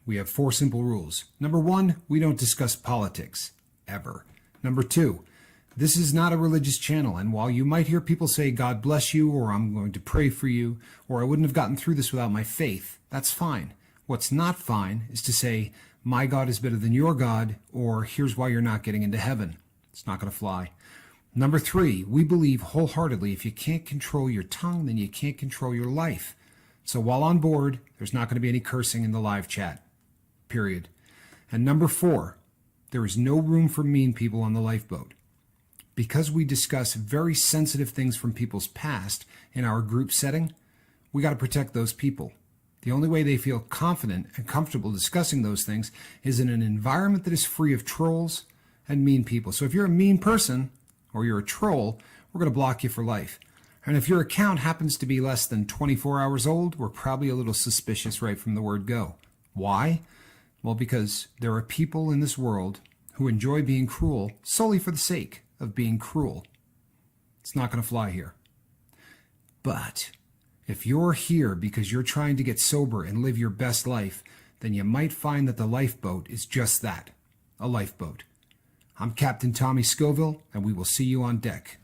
We have 4 simple rules. Number 1, we don't discuss politics, ever. Number 2, this is not a religious channel, and while you might hear people say, God bless you, or I'm going to pray for you, or I wouldn't have gotten through this without my faith, that's fine. What's not fine is to say, my God is better than your God, or here's why you're not getting into heaven. It's not going to fly. Number 3, we believe wholeheartedly if you can't control your tongue, then you can't control your life. So while on board, there's not going to be any cursing in the live chat. Period. And number 4, there is no room for mean people on the lifeboat. Because we discuss very sensitive things from people's past in our group setting, we got to protect those people. The only way they feel confident and comfortable discussing those things is in an environment that is free of trolls and mean people. So if you're a mean person or you're a troll, we're going to block you for life. And if your account happens to be less than 24 hours old, we're probably a little suspicious right from the word go. Why? Well, because there are people in this world who enjoy being cruel solely for the sake of being cruel. It's not going to fly here. But if you're here because you're trying to get sober and live your best life, then you might find that the lifeboat is just that, a lifeboat. I'm Captain Tommy Scoville, and we will see you on deck.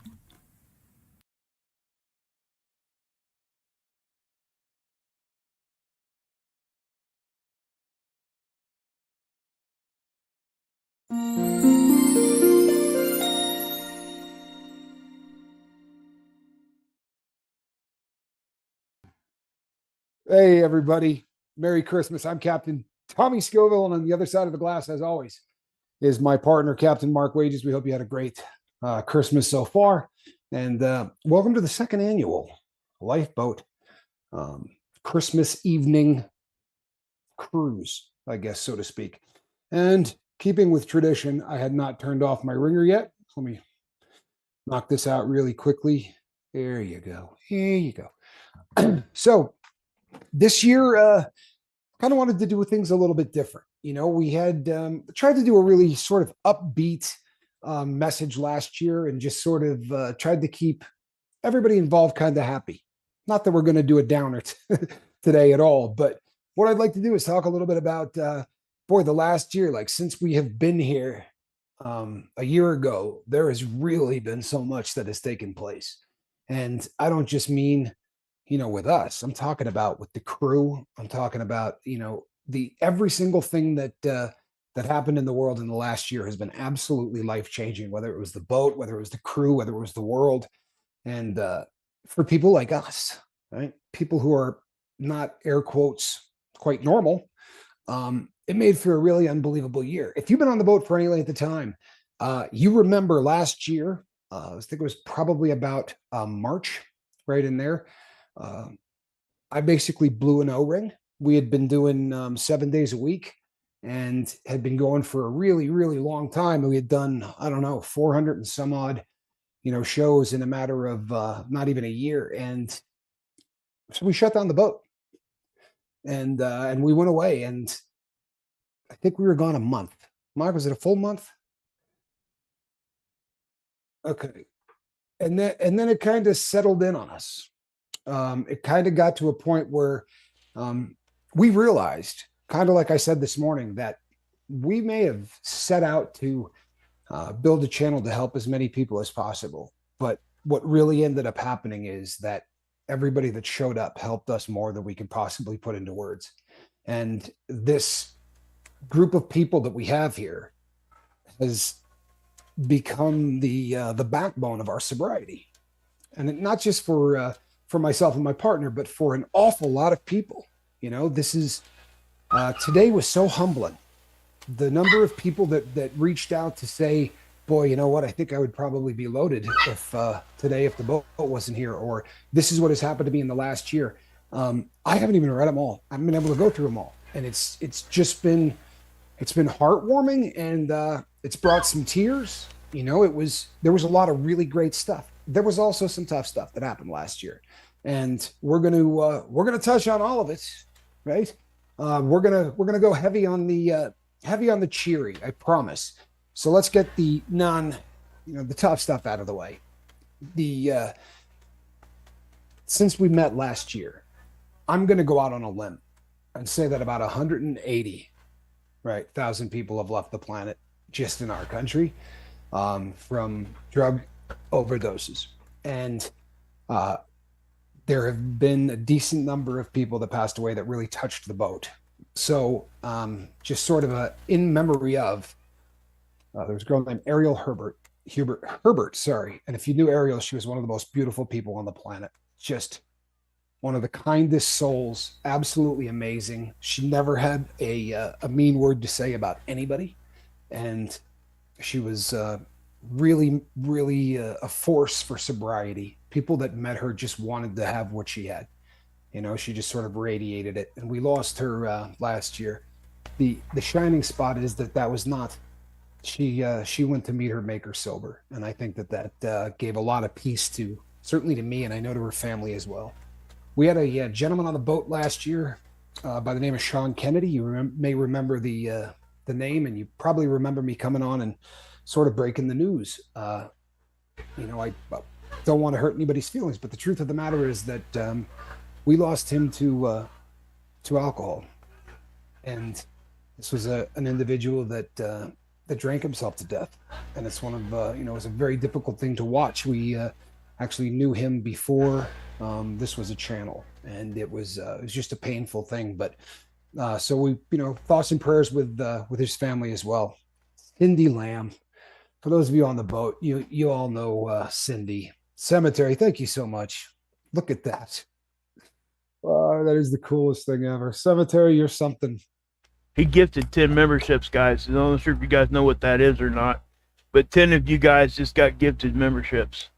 Hey, everybody. Merry Christmas. I'm Captain Tommy Scoville, and on the other side of the glass, as always, is my partner, Captain Mark Wages. We hope you had a great Christmas so far. And welcome to the second annual Lifeboat Christmas evening cruise, I guess, so to speak. And keeping with tradition, I had not turned off my ringer yet. Let me knock this out really quickly. There you go. Here you go. So, this year, kind of wanted to do things a little bit different. You know, we had tried to do a really sort of upbeat message last year and just sort of tried to keep everybody involved kind of happy. Not that we're going to do a downer today at all, but what I'd like to do is talk a little bit about, the last year, like since we have been here a year ago, there has really been so much that has taken place. And I don't just mean with us. I'm talking about with the crew. I'm talking about, the every single thing that that happened in the world in the last year has been absolutely life-changing, whether it was the boat, whether it was the crew, whether it was the world. And for people like us, right? People who are not air quotes quite normal, it made for a really unbelievable year. If you've been on the boat for any length of time, you remember last year, I think it was probably about March, right in there. I basically blew an O-ring. We had been doing 7 days a week and had been going for a really, really long time. We had done, I don't know, 400 and some odd, shows in a matter of not even a year. And so we shut down the boat and we went away. And I think we were gone a month. Mark, was it a full month? Okay. And then it kind of settled in on us. It kind of got to a point where we realized, kind of like I said this morning, that we may have set out to build a channel to help as many people as possible. But what really ended up happening is that everybody that showed up helped us more than we could possibly put into words. And this group of people that we have here has become the backbone of our sobriety. And not just for myself and my partner, but for an awful lot of people. This is today was so humbling. The number of people that reached out to say, boy, you know what, I think I would probably be loaded if the boat wasn't here, or this is what has happened to me in the last year. I haven't even read them all. I haven't been able to go through them all. And it's been heartwarming, and it's brought some tears. There was a lot of really great stuff. There was also some tough stuff that happened last year, and we're gonna touch on all of it, right? We're gonna go heavy on the cheery, I promise. So let's get the the tough stuff out of the way. Since we met last year, I'm gonna go out on a limb and say that about 180 right? 1,000 people have left the planet just in our country from drug overdoses. And uh, there have been a decent number of people that passed away that really touched the boat. So just sort of a in memory of, there was a girl named Ariel Herbert, sorry. And if you knew Ariel, she was one of the most beautiful people on the planet. Just one of the kindest souls, absolutely amazing. She never had a mean word to say about anybody. And she was really a force for sobriety. People that met her just wanted to have what she had. You know, she just sort of radiated it. And we lost her last year. The shining spot is that was not. She went to meet her maker sober, and I think that gave a lot of peace to, certainly to me, and I know to her family as well. We had a gentleman on the boat last year by the name of Sean Kennedy. You may remember the name, and you probably remember me coming on and sort of breaking the news. You know, I don't want to hurt anybody's feelings, but the truth of the matter is that we lost him to alcohol, and this was an individual that drank himself to death, and it's one of you know, it's a very difficult thing to watch. We actually knew him before this was a channel, and it was just a painful thing. But so we, you know, thoughts and prayers with his family as well. Cindy Lamb, for those of you on the boat, you all know Cindy. Cemetery, thank you so much. Look at that. That is the coolest thing ever. Cemetery, you're something. He gifted 10 memberships, guys. I'm not sure if you guys know what that is or not, but 10 of you guys just got gifted memberships.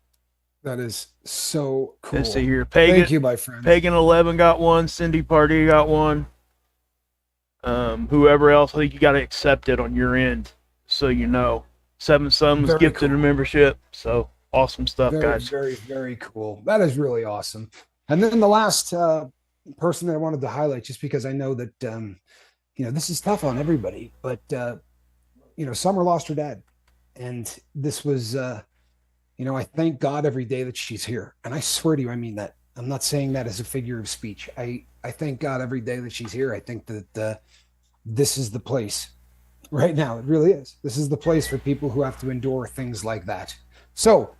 That is so cool. Let's see here. Pagan, thank you, my friend. Pagan 11 got one. Cindy Pardee got one. Whoever else, I think you got to accept it on your end, so you know. Seven Sun was gifted a membership. So awesome stuff, guys. Very cool. That is really awesome. And then the last person that I wanted to highlight, just because I know that you know, this is tough on everybody, but you know, Summer lost her dad, and this was you know, I thank God every day that she's here, and I swear to you, I mean that. I'm not saying that as a figure of speech. I thank God every day that she's here. I think that this is the place right now. It really is. This is the place for people who have to endure things like that. So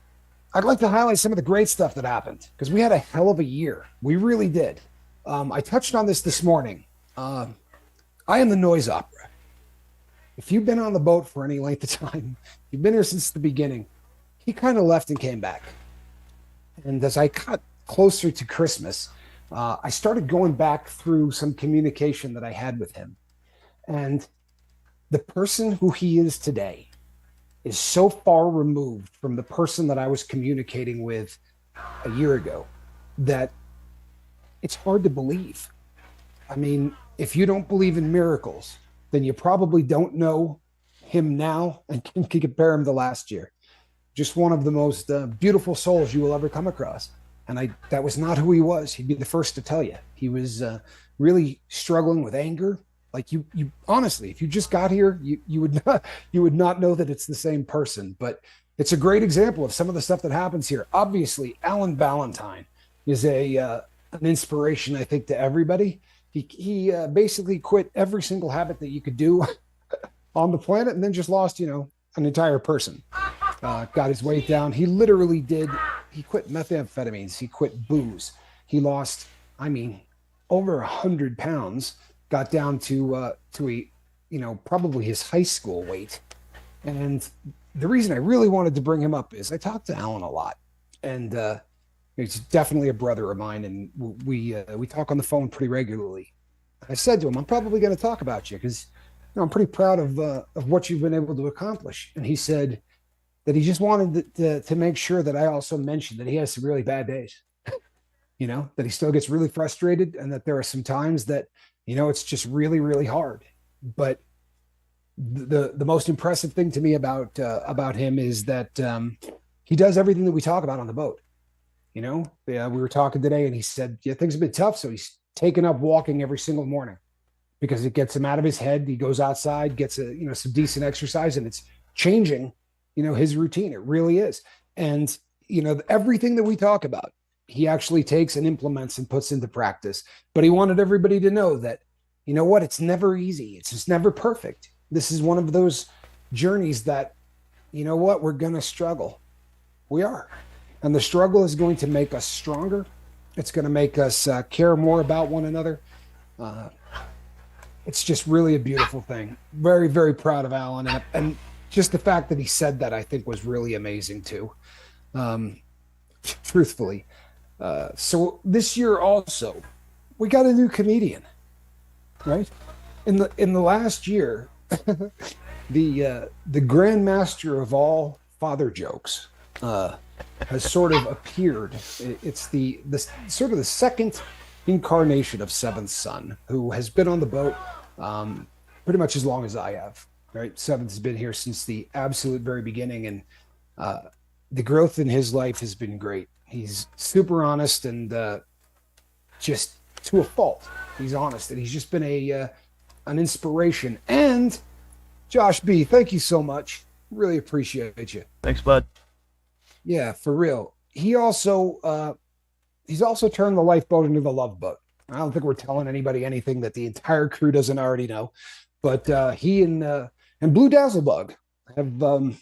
I'd like to highlight some of the great stuff that happened, because we had a hell of a year. We really did. I touched on this morning. I am the noise opera. If you've been on the boat for any length of time, you've been here since the beginning, he kind of left and came back. And as I got closer to Christmas, I started going back through some communication that I had with him. And the person who he is today is so far removed from the person that I was communicating with a year ago that it's hard to believe. I mean, if you don't believe in miracles, then you probably don't know him now and can compare him to last year. Just one of the most beautiful souls you will ever come across. And that was not who he was. He'd be the first to tell you. He was really struggling with anger. Like you honestly, if you just got here, you would not know that it's the same person. But it's a great example of some of the stuff that happens here. Obviously, Alan Ballantyne is an inspiration, I think, to everybody. He basically quit every single habit that you could do on the planet, and then just lost, you know, an entire person. Got his weight down. He literally did. He quit methamphetamines. He quit booze. He lost, I mean, over 100 pounds. Got down to a, you know, probably his high school weight. And the reason I really wanted to bring him up is I talked to Alan a lot, and he's definitely a brother of mine, and we talk on the phone pretty regularly. I said to him, I'm probably going to talk about you because, you know, I'm pretty proud of what you've been able to accomplish. And he said that he just wanted to make sure that I also mentioned that he has some really bad days, you know, that he still gets really frustrated, and that there are some times that, you know, it's just really hard. But the most impressive thing to me about him is that he does everything that we talk about on the boat. You know, we were talking today, and he said, yeah, things have been tough. So he's taken up walking every single morning because it gets him out of his head. He goes outside, gets some decent exercise, and it's changing, you know, his routine. It really is. And, you know, everything that we talk about, he actually takes and implements and puts into practice. But he wanted everybody to know that you know what? It's never easy. It's just never perfect. This is one of those journeys that, you know what? We're going to struggle. We are. And the struggle is going to make us stronger. It's going to make us care more about one another. It's just really a beautiful thing. Very, very proud of Alan. And just the fact that he said that, I think, was really amazing too. Truthfully. So this year also, we got a new comedian, right? In the last year, the grandmaster of all father jokes has sort of appeared. It's the sort of the second incarnation of Seventh Son, who has been on the boat pretty much as long as I have. Right, Seventh has been here since the absolute very beginning, and the growth in his life has been great. He's super honest and just to a fault. He's honest, and he's just been an inspiration. And Josh B, thank you so much. Really appreciate you. Thanks, bud. Yeah, for real. He's also turned the lifeboat into the love boat. I don't think we're telling anybody anything that the entire crew doesn't already know, but he and Blue Dazzlebug have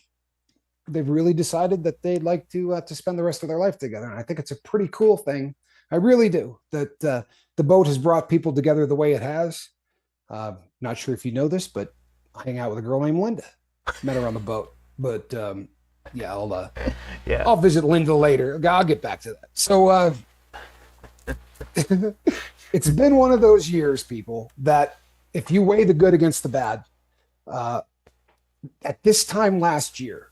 they've really decided that they'd like to spend the rest of their life together, and I think it's a pretty cool thing. I really do. That the boat has brought people together the way it has. Not sure if you know this, but I hang out with a girl named Linda. Met her on the boat, but yeah, I'll visit Linda later. I'll get back to that. So it's been one of those years, people, that if you weigh the good against the bad, at this time last year,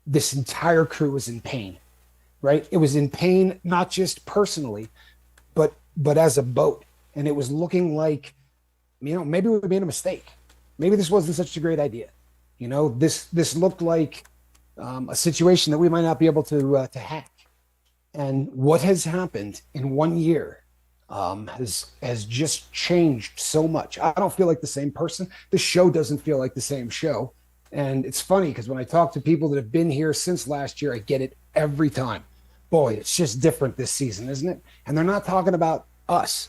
this entire crew was in pain, right? It was in pain, not just personally, but as a boat. And it was looking like, maybe we made a mistake. Maybe this wasn't such a great idea. This looked like a situation that we might not be able to hack. And what has happened in 1 year has just changed so much. I don't feel like the same person. The show doesn't feel like the same show. And it's funny because when I talk to people that have been here since last year, I get it every time. Boy, it's just different this season, isn't it? And they're not talking about us,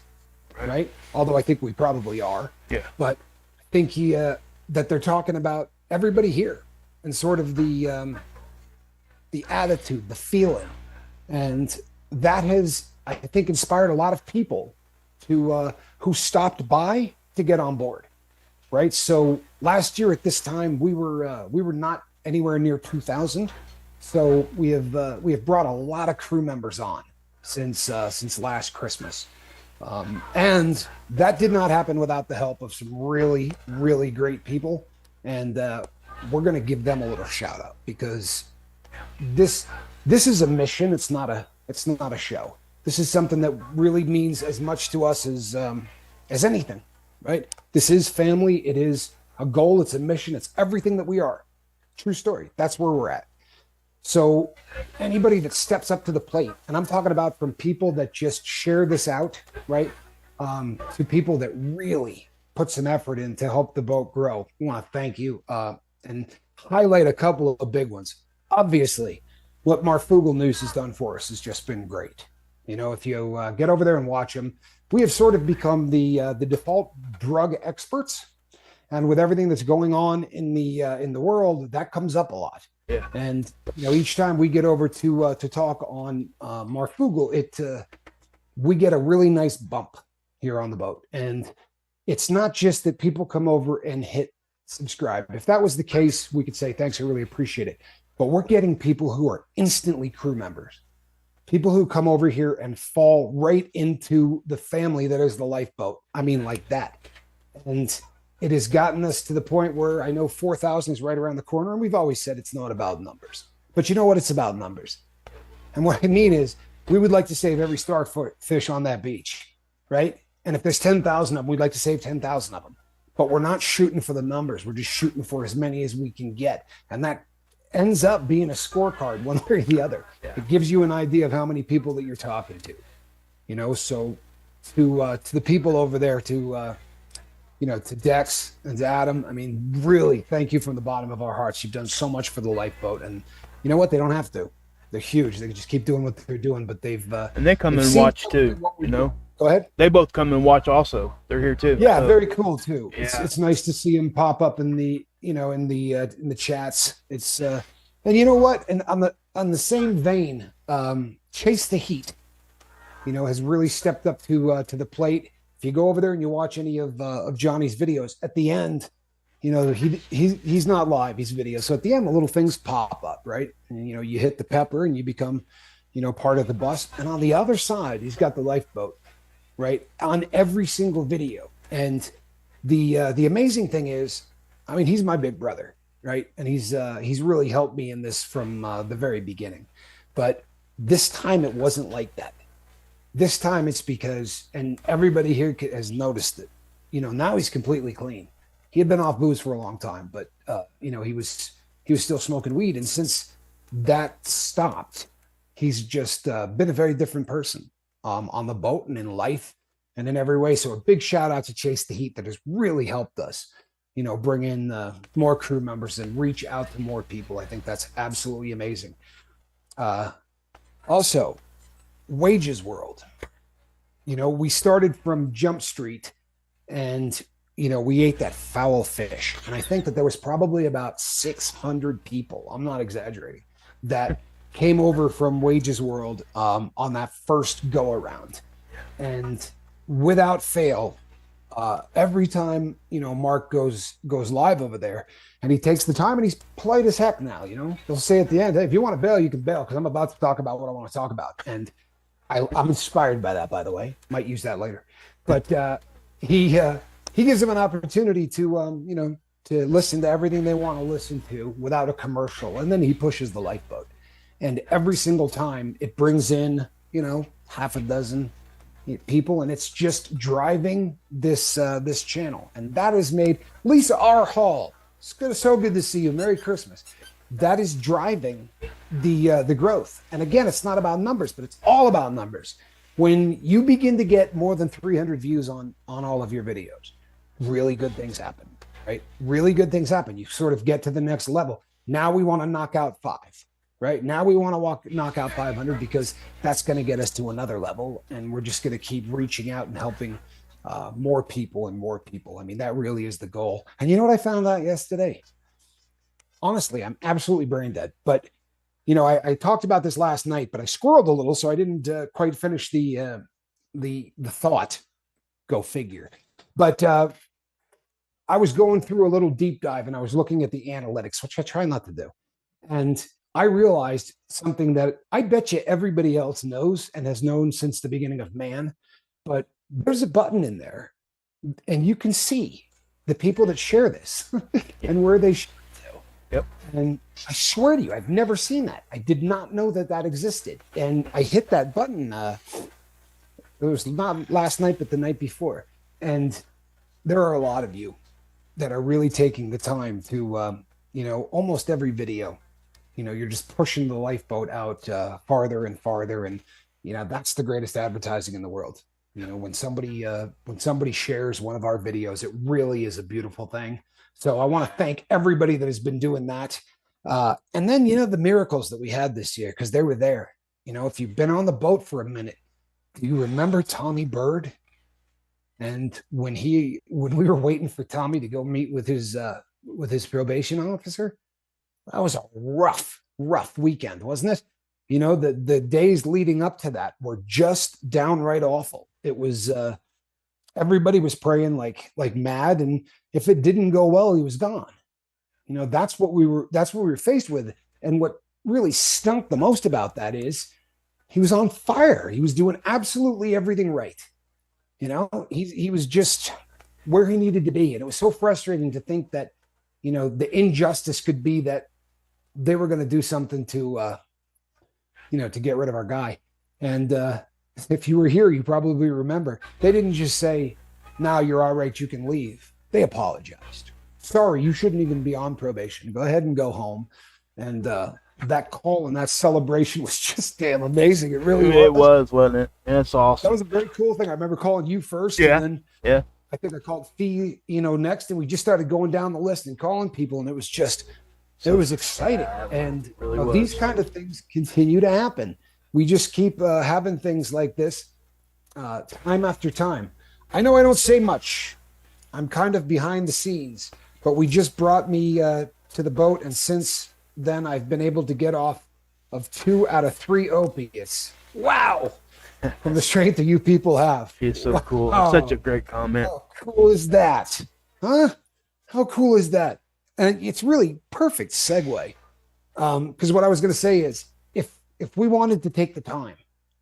right? Although I think we probably are. Yeah. But I think that they're talking about everybody here and sort of the attitude, the feeling. And that has, I think, inspired a lot of people to who stopped by to get on board. Right. So last year at this time, we were not anywhere near 2,000. So we have brought a lot of crew members on since last Christmas. And that did not happen without the help of some really, really great people. And we're going to give them a little shout out because this is a mission. It's not a show. This is something that really means as much to us as anything. Right? This is family. It is a goal. It's a mission. It's everything that we are. True story. That's where we're at. So anybody that steps up to the plate, and I'm talking about from people that just share this out, right? To people that really put some effort in to help the boat grow. We want to thank you and highlight a couple of big ones. Obviously, what Marfugal News has done for us has just been great. If you get over there and watch them, we have sort of become the default drug experts, and with everything that's going on in the world, that comes up a lot. Yeah. And each time we get over to talk on Marfugal, we get a really nice bump here on the boat, and it's not just that people come over and hit subscribe. If that was the case, we could say thanks. I really appreciate it. But we're getting people who are instantly crew members. People who come over here and fall right into the family that is the lifeboat. I mean, like that. And it has gotten us to the point where I know 4,000 is right around the corner. And we've always said it's not about numbers. But you know what? It's about numbers. And what I mean is we would like to save every starfish on that beach, right? And if there's 10,000 of them, we'd like to save 10,000 of them. But we're not shooting for the numbers. We're just shooting for as many as we can get. And that ends up being a scorecard one way or the other. Yeah. It gives you an idea of how many people that you're talking to, so to the people over there, to Dex and to Adam, I mean, really thank you from the bottom of our hearts. You've done so much for the lifeboat, and you know what? They don't have to. They're huge. They can just keep doing what they're doing, but they've and they come and watch too, Go ahead. They both come and watch also. They're here too. Yeah, So, very cool too. Yeah. It's nice to see him pop up in the in the chats. It's and you know what? And on the same vein, Chase the Heat, has really stepped up to the plate. If you go over there and you watch any of Johnny's videos, at the end, he's not live, he's video. So at the end, the little things pop up, right? And you hit the pepper and you become, part of the bus. And on the other side, he's got the lifeboat, right? On every single video. And the amazing thing is, I mean, he's my big brother, right? And he's really helped me in this from the very beginning. But this time it wasn't like that. This time it's because, and everybody here has noticed it, now he's completely clean. He had been off booze for a long time, but he was still smoking weed. And since that stopped, he's just been a very different person on the boat and in life and in every way. So a big shout out to Chase the Heat that has really helped us, bring in more crew members and reach out to more people. I think that's absolutely amazing. Also, Wages World. We started from Jump Street and, we ate that foul fish. And I think that there was probably about 600 people, I'm not exaggerating, that came over from Wages World on that first go around. And without fail, every time, Mark goes live over there and he takes the time and he's polite as heck now, he'll say at the end, hey, if you want to bail, you can bail because I'm about to talk about what I want to talk about. And I'm inspired by that, by the way. Might use that later. But he gives them an opportunity to, to listen to everything they want to listen to without a commercial. And then he pushes the lifeboat. And every single time it brings in, half a dozen people, and it's just driving this channel. And that has made Lisa R. Hall. It's so good to see you. Merry Christmas. That is driving the growth. And again, it's not about numbers, but it's all about numbers. When you begin to get more than 300 views on all of your videos, really good things happen, right? Really good things happen. You sort of get to the next level. Now we want to knock out 5, right? Now we want to knock out 500 because that's going to get us to another level. And we're just going to keep reaching out and helping more people and more people. I mean, that really is the goal. And you know what I found out yesterday? Honestly, I'm absolutely brain dead. But, I talked about this last night, but I squirreled a little, so I didn't quite finish the thought. Go figure. But I was going through a little deep dive, and I was looking at the analytics, which I try not to do. And I realized something that I bet you everybody else knows and has known since the beginning of man. But there's a button in there, and you can see the people that share this and where they share. Yep. And I swear to you, I've never seen that. I did not know that existed. And I hit that button. It was not last night, but the night before. And there are a lot of you that are really taking the time to, almost every video, you're just pushing the lifeboat out farther and farther. And, that's the greatest advertising in the world. When somebody shares one of our videos, it really is a beautiful thing. So I want to thank everybody that has been doing that. And then, the miracles that we had this year, because they were there. If you've been on the boat for a minute, do you remember Tommy Bird? And when we were waiting for Tommy to go meet with his probation officer, that was a rough weekend, wasn't it? The days leading up to that were just downright awful. It was, everybody was praying like mad. And if it didn't go well, he was gone. That's what we were faced with. And what really stunk the most about that is he was on fire. He was doing absolutely everything right. He was just where he needed to be. And it was so frustrating to think that, the injustice could be that they were going to do something to get rid of our guy. And if you were here, you probably remember they didn't just say, "Now you're all right, you can leave." They apologized. Sorry, you shouldn't even be on probation. Go ahead and go home. And that call and that celebration was just damn amazing. It really was. It was, wasn't it? That's awesome. That was a very cool thing. I remember calling you first. Yeah. And then I think I called Fee, next, and we just started going down the list and calling people, and it was just, it was exciting. And these kind of things continue to happen. We just keep having things like this, time after time. I know I don't say much. I'm kind of behind the scenes, but we just brought me to the boat, and since then I've been able to get off of 2 out of 3 opiates. Wow! From the strength that you people have. It's so cool. Wow. Such a great comment. How cool is that? Huh? How cool is that? And it's really perfect segue. Because what I was going to say is, if we wanted to take the time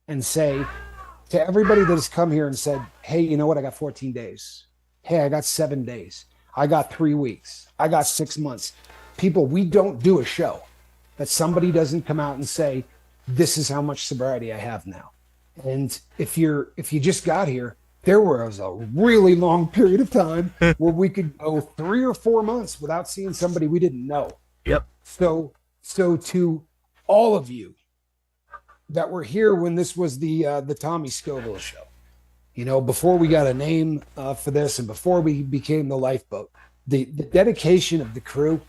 and say to everybody that has come here and said, hey, you know what? I got 14 days. Hey, I got 7 days. I got 3 weeks. I got 6 months. People, we don't do a show that somebody doesn't come out and say, this is how much sobriety I have now. And if you just got here, there was a really long period of time where we could go 3 or 4 months without seeing somebody we didn't know. Yep. So to all of you that were here when this was the Tommy Scoville show, you know, before we got a name for this and before we became the Lifeboat, the dedication of the crew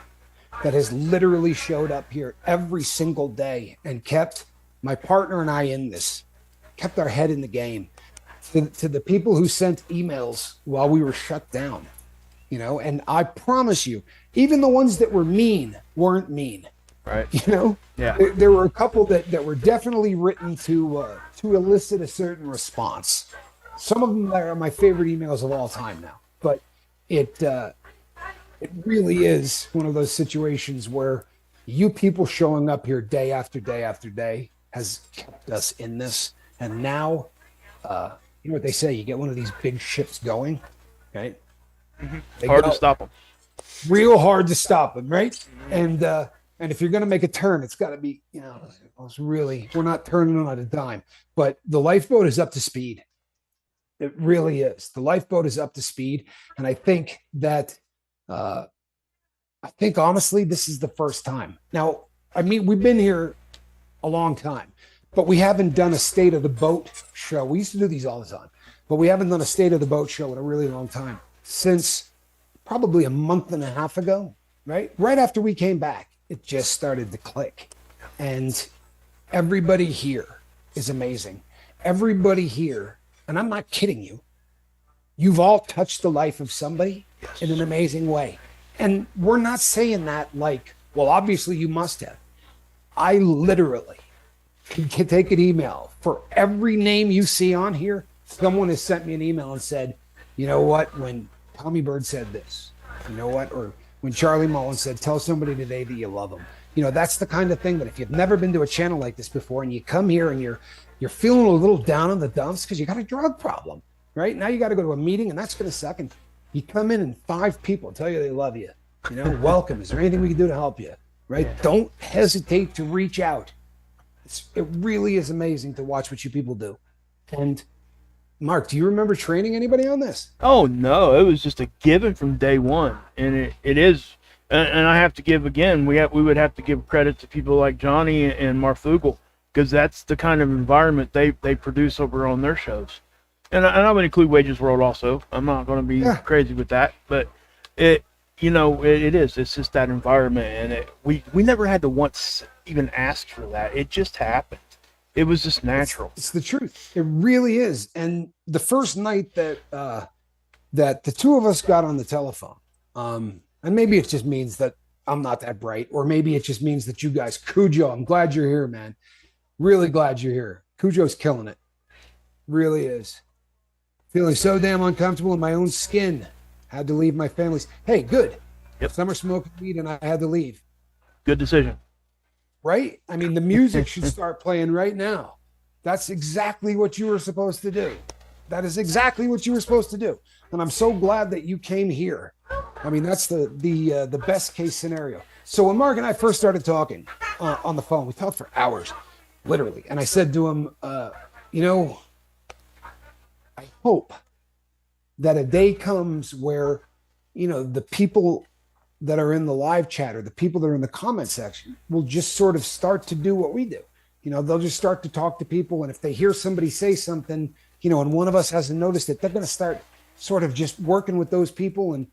that has literally showed up here every single day and kept my partner and I in this, kept our head in the game. To the people who sent emails while we were shut down, you know, and I promise you, even the ones that were mean weren't mean. Right. You know, Yeah. There were a couple that were definitely written to elicit a certain response. Some of them are my favorite emails of all time now, but it really is one of those situations where you people showing up here day after day after day has kept us in this. And now, you know what they say, you get one of these big ships going, right? They Hard go to stop them. real hard to stop them, right? And if you're going to make a turn, it's got to be, you know, we're not turning on a dime, but the Lifeboat is up to speed. It really is. The Lifeboat is up to speed. And I think that, honestly, this is the first time. Now, I mean, we've been here a long time, but we haven't done a State of the Boat show. We used to do these all the time, but we haven't done a State of the Boat show in a really long time, since probably a month and a half ago, right? Right after we came back, it just started to click. And everybody here is amazing. Everybody here, and I'm not kidding you, you've all touched the life of somebody in an amazing way. And we're not saying that like, well, obviously you must have. I literally can take an email for every name you see on here. Someone has sent me an email and said, you know what, when Tommy Bird said this, you know what, or when Charlie Mullen said, tell somebody today that you love them. You know, that's the kind of thing that if you've never been to a channel like this before and you come here and you're feeling a little down in the dumps because you got a drug problem, right? Now you got to go to a meeting and that's going to suck. And you come in and 5 people tell you they love you. You know, welcome. Is there anything we can do to help you? Right? Yeah. Don't hesitate to reach out. It really is amazing to watch what you people do. And Mark, do you remember training anybody on this? Oh no, it was just a given from day one, and it is. And I have to give again. We would have to give credit to people like Johnny and Marfugel, because that's the kind of environment they produce over on their shows. And I would include Wages World also. I'm not going to be crazy with that, but it is. It's just that environment, and we never had to once even ask for that. It just happened. It was just natural. It's the truth. It really is. And the first night that the two of us got on the telephone, and maybe it just means that I'm not that bright, or maybe it just means that you guys, Cujo, I'm glad you're here, man. Really glad you're here. Cujo's killing it. Really is. Feeling so damn uncomfortable in my own skin. Had to leave my family's. Hey, good. Yep. Summer smoking weed and I had to leave. Good decision. Right? I mean, the music should start playing right now. That's exactly what you were supposed to do. That is exactly what you were supposed to do. And I'm so glad that you came here. I mean, that's the best case scenario. So when Mark and I first started talking on the phone, we talked for hours, literally. And I said to him, you know, I hope that a day comes where, you know, the people that are in the live chat or the people that are in the comment section will just sort of start to do what we do. You know, they'll just start to talk to people. And if they hear somebody say something, you know, and one of us hasn't noticed it, they're going to start sort of just working with those people. And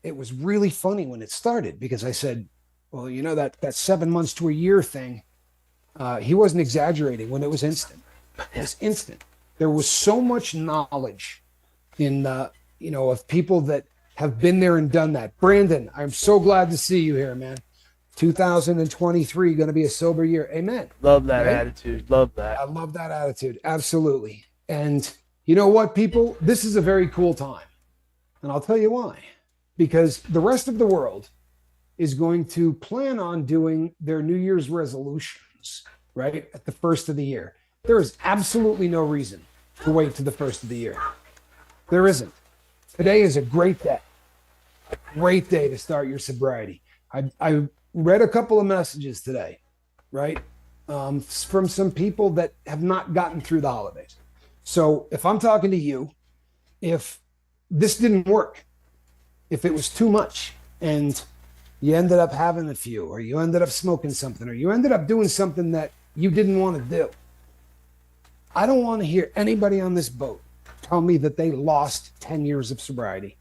it was really funny when it started, because I said, well, you know, that 7 months to a year thing, he wasn't exaggerating when it was instant. It was instant. there was so much knowledge in, of people that have been there and done that. Brandon, I'm so glad to see you here, man. 2023 going to be a sober year. Amen. Love that Right? attitude. Love that. I love that attitude. Absolutely. And you know what, people? This is a very cool time. And I'll tell you why. Because the rest of the world is going to plan on doing their New Year's resolutions, right? At the first of the year. There is absolutely no reason to wait to the first of the year. There isn't. Today is a great day. Great day to start your sobriety. I read a couple of messages today, right? From some people that have not gotten through the holidays. So if I'm talking to you, if this didn't work, if it was too much and you ended up having a few, or you ended up smoking something, or you ended up doing something that you didn't want to do, I don't want to hear anybody on this boat tell me that they lost 10 years of sobriety.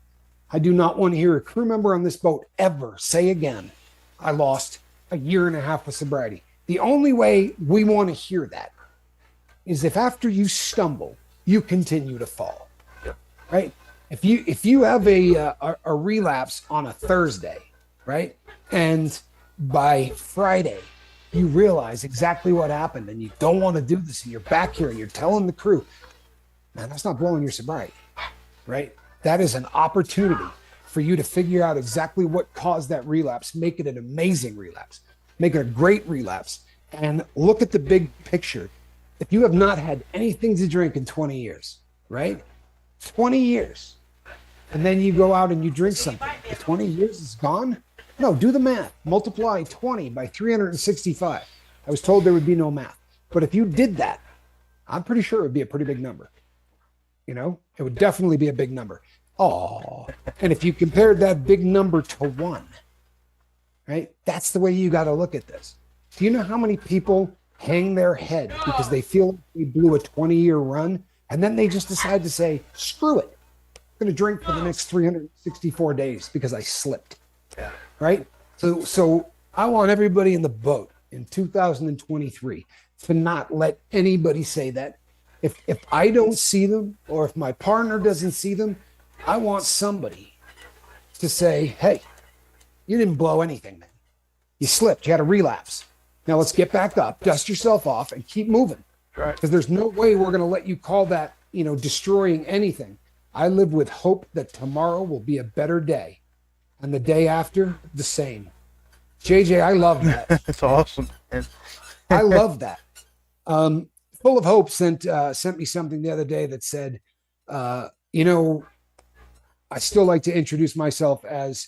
I do not want to hear a crew member on this boat ever say again, I lost a year and a half of sobriety. The only way we want to hear that is if after you stumble, you continue to fall, right? If you have a relapse on a Thursday, right? And by Friday, you realize exactly what happened and you don't want to do this and you're back here and you're telling the crew, man, that's not blowing your sobriety, right? That is an opportunity for you to figure out exactly what caused that relapse, make it an amazing relapse, make it a great relapse, and look at the big picture. If you have not had anything to drink in 20 years, right? 20 years. And then you go out and you drink something. The 20 years is gone? No, do the math. Multiply 20 by 365. I was told there would be no math. But if you did that, I'm pretty sure it would be a pretty big number. You know, it would definitely be a big number. Oh, and if you compared that big number to 1, right? That's the way you got to look at this. Do you know how many people hang their head because they feel like they blew a 20-year run and then they just decide to say, screw it. I'm going to drink for the next 364 days because I slipped. Yeah. Right? So I want everybody in the boat in 2023 to not let anybody say that. If I don't see them or if my partner doesn't see them, I want somebody to say, hey, you didn't blow anything, man. You slipped. You had a relapse. Now let's get back up, dust yourself off, and keep moving. Right. Because there's no way we're going to let you call that, destroying anything. I live with hope that tomorrow will be a better day, and the day after, the same. JJ, I love that. That's awesome. I love that. Full of Hope sent me something the other day that said, I still like to introduce myself as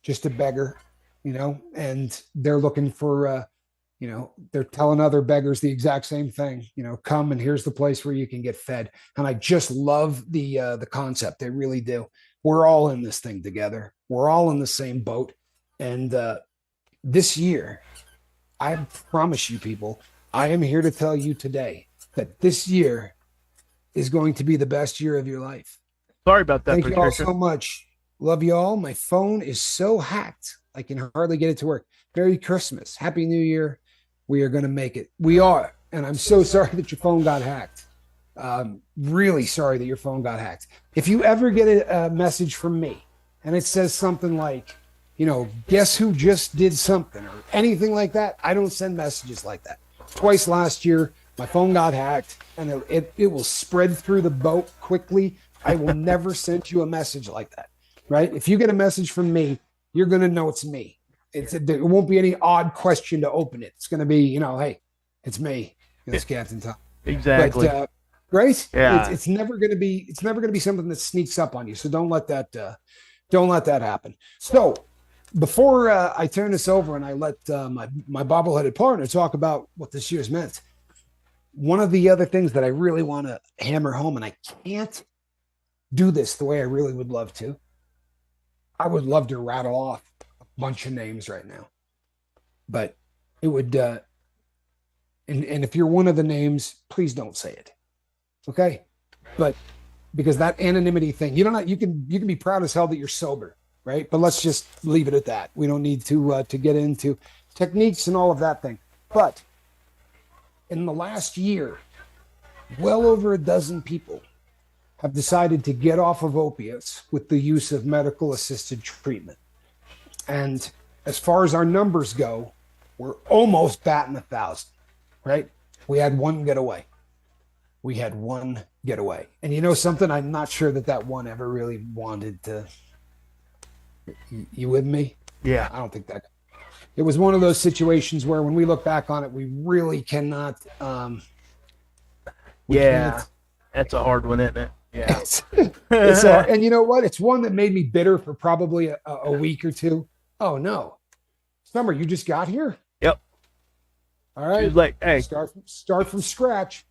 just a beggar, and they're looking for, they're telling other beggars the exact same thing, come and here's the place where you can get fed. And I just love the concept. They really do. We're all in this thing together. We're all in the same boat. And this year, I promise you people, I am here to tell you today that this year is going to be the best year of your life. Sorry about that, Thank you all Patricia. so much. Love you all. My phone is so hacked, I can hardly get it to work. Merry Christmas. Happy New Year. We are going to make it. We are. And I'm so sorry that your phone got hacked. Really sorry that your phone got hacked. If you ever get a message from me and it says something like, guess who just did something or anything like that, I don't send messages like that. Twice last year, my phone got hacked and it will spread through the boat quickly. I will never send you a message like that, right? If you get a message from me, you're going to know it's me. There won't be any odd question to open it. It's going to be, hey, it's me. It's Captain Tom. Exactly. But, right? Yeah. It's never going to be something that sneaks up on you. So don't let that happen. So before I turn this over and I let my bobbleheaded partner talk about what this year's meant, one of the other things that I really want to hammer home, and I can't do this the way I really would love to. I would love to rattle off a bunch of names right now, but it would, and if you're one of the names, please don't say it. Okay. But because that anonymity thing, you can be proud as hell that you're sober, right? But let's just leave it at that. We don't need to get into techniques and all of that thing. But in the last year, well over a dozen people have decided to get off of opiates with the use of medical assisted treatment. And as far as our numbers go, we're almost batting 1,000, right? We had one get away. We had one get away. And you know something? I'm not sure that one ever really wanted to. You with me? Yeah. I don't think that. It was one of those situations where when we look back on it, we really cannot. Yeah. That's a hard one, isn't it? Yeah. It's and you know what? It's one that made me bitter for probably a week or two. Oh no, Summer, you just got here. Yep. All right. She's like, hey, start from scratch.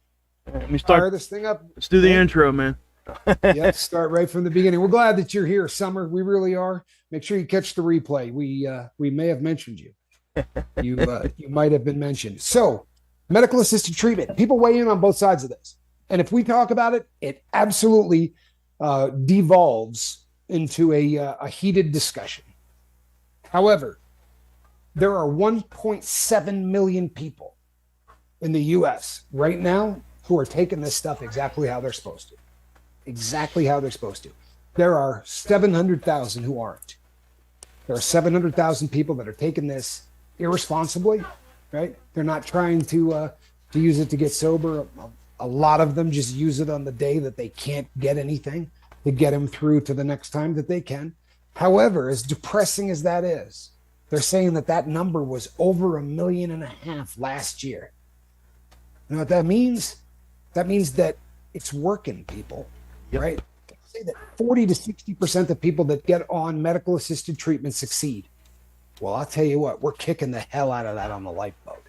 let me Fire start. this thing up. Let's do the intro, man. Yep. Start right from the beginning. We're glad that you're here, Summer. We really are. Make sure you catch the replay. We may have mentioned you. You might have been mentioned. So, medical assisted treatment. People weigh in on both sides of this. And if we talk about it, it absolutely devolves into a heated discussion. However, there are 1.7 million people in the U.S. right now who are taking this stuff exactly how they're supposed to. Exactly how they're supposed to. There are 700,000 who aren't. There are 700,000 people that are taking this irresponsibly, right? They're not trying to use it to get sober. A lot of them just use it on the day that they can't get anything to get them through to the next time that they can. However, as depressing as that is, they're saying that number was over 1.5 million last year. You know what that means? That means that it's working, people, right? They say that 40 to 60% of people that get on medical assisted treatment succeed. Well, I'll tell you what, we're kicking the hell out of that on the lifeboat.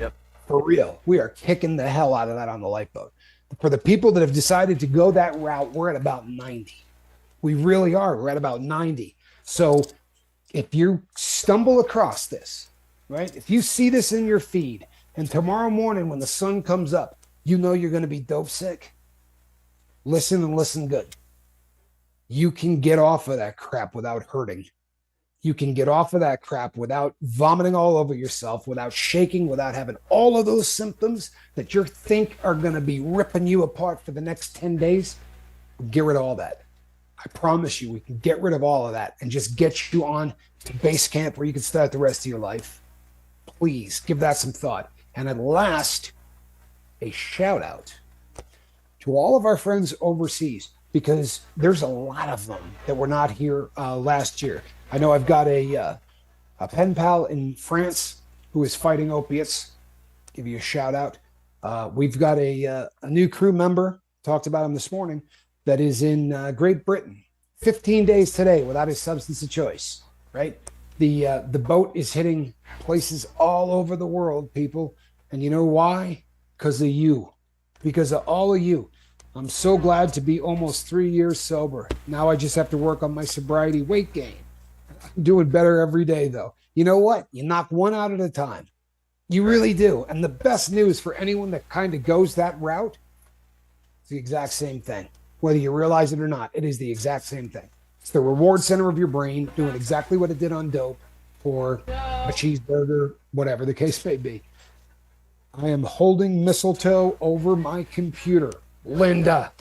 Yep. For real. We are kicking the hell out of that on the lifeboat. For the people that have decided to go that route, we're at about 90. We really are. We're at about 90. So if you stumble across this, right? If you see this in your feed and tomorrow morning when the sun comes up, you know you're going to be dope sick. Listen and listen good. You can get off of that crap without hurting. You can get off of that crap without vomiting all over yourself, without shaking, without having all of those symptoms that you think are going to be ripping you apart for the next 10 days. Get rid of all that. I promise you, we can get rid of all of that and just get you on to base camp where you can start the rest of your life. Please give that some thought. And at last, a shout out to all of our friends overseas, because there's a lot of them that were not here last year. I know I've got a pen pal in France who is fighting opiates. Give you a shout out. We've got a new crew member, talked about him this morning, that is in Great Britain. 15 days today without his substance of choice, right? The boat is hitting places all over the world, people. And you know why? Because of you. Because of all of you. I'm so glad to be almost 3 years sober. Now I just have to work on my sobriety weight gain. I'm doing better every day, though. You know what? You knock one out at a time. You really do. And the best news for anyone that kind of goes that route, it's the exact same thing. Whether you realize it or not, it is the exact same thing. It's the reward center of your brain doing exactly what it did on dope or a cheeseburger, whatever the case may be. I am holding mistletoe over my computer. Linda.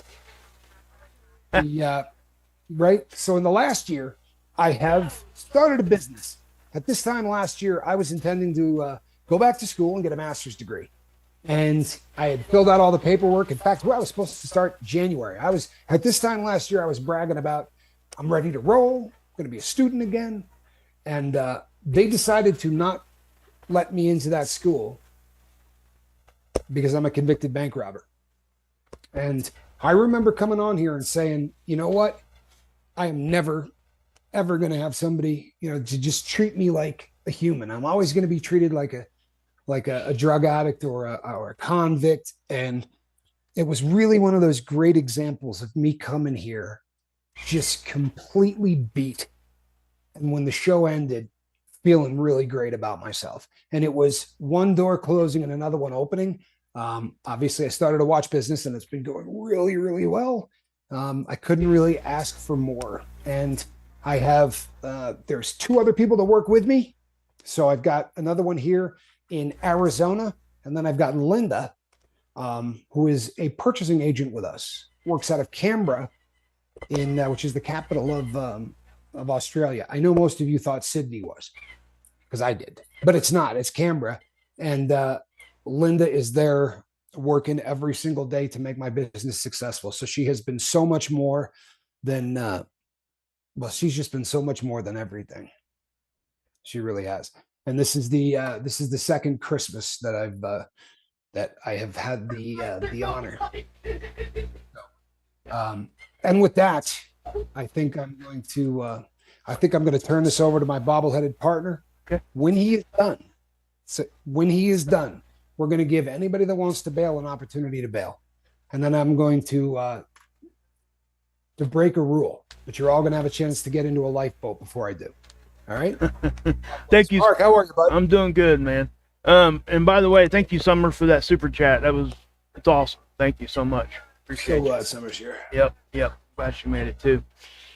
Right? So in the last year, I have started a business. At this time last year, I was intending to go back to school and get a master's degree. And I had filled out all the paperwork. In fact, I was supposed to start January. At this time last year, I was bragging about, I'm ready to roll, I'm going to be a student again. And they decided to not let me into that school because I'm a convicted bank robber. And I remember coming on here and saying, you know what? I am never, ever going to have somebody, to just treat me like a human. I'm always going to be treated like a drug addict or a convict. And it was really one of those great examples of me coming here just completely beat. And when the show ended, feeling really great about myself. And it was one door closing and another one opening. Obviously, I started a watch business and it's been going really, really well. I couldn't really ask for more. And I have, there's 2 other people that work with me. So I've got another one here in Arizona. And then I've got Linda who is a purchasing agent with us, works out of Canberra, which is the capital of Australia. I know most of you thought Sydney was, because I did, but it's not. It's Canberra, and Linda is there working every single day to make my business successful. So she has been so much more than she's just been so much more than everything. She really has. And this is the second Christmas that I have had the honor. And with that, I think I'm going to turn this over to my bobbleheaded partner. Okay. When he is done, we're going to give anybody that wants to bail an opportunity to bail, and then I'm going to break a rule, but you're all going to have a chance to get into a lifeboat before I do. All right. Thank you, Mark. How are you, bud? I'm doing good, man. And by the way, thank you, Summer, for that super chat. It's awesome. Thank you so much. Appreciate So it. glad Summer's here. Yep. Glad she made it too.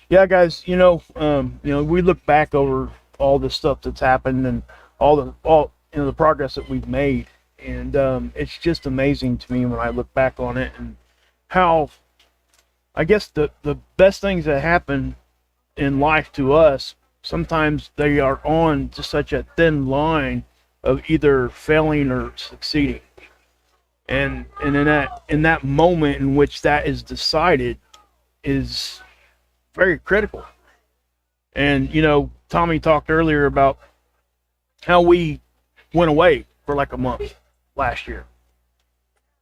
Yeah, guys. We look back over all the stuff that's happened and all the progress that we've made, and it's just amazing to me when I look back on it and how, I guess the best things that happen in life to us, sometimes they are on just such a thin line of either failing or succeeding. And in that moment in which that is decided is very critical. And Tommy talked earlier about how we went away for like a month last year.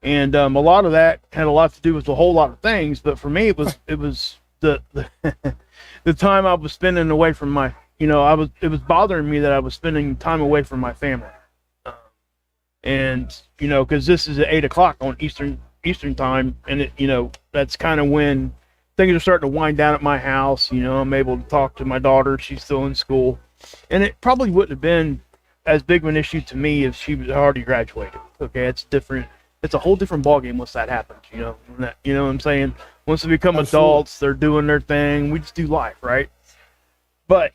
And a lot of that had a lot to do with a whole lot of things, but for me it was the the time I was spending away from my, it was bothering me that I was spending time away from my family. And because this is at 8:00 on Eastern time, and that's kind of when things are starting to wind down at my house. I'm able to talk to my daughter; she's still in school, and it probably wouldn't have been as big of an issue to me if she was already graduated. Okay, it's different. It's a whole different ballgame once that happens. You know what I'm saying? Once they become adults, they're doing their thing. We just do life, right? But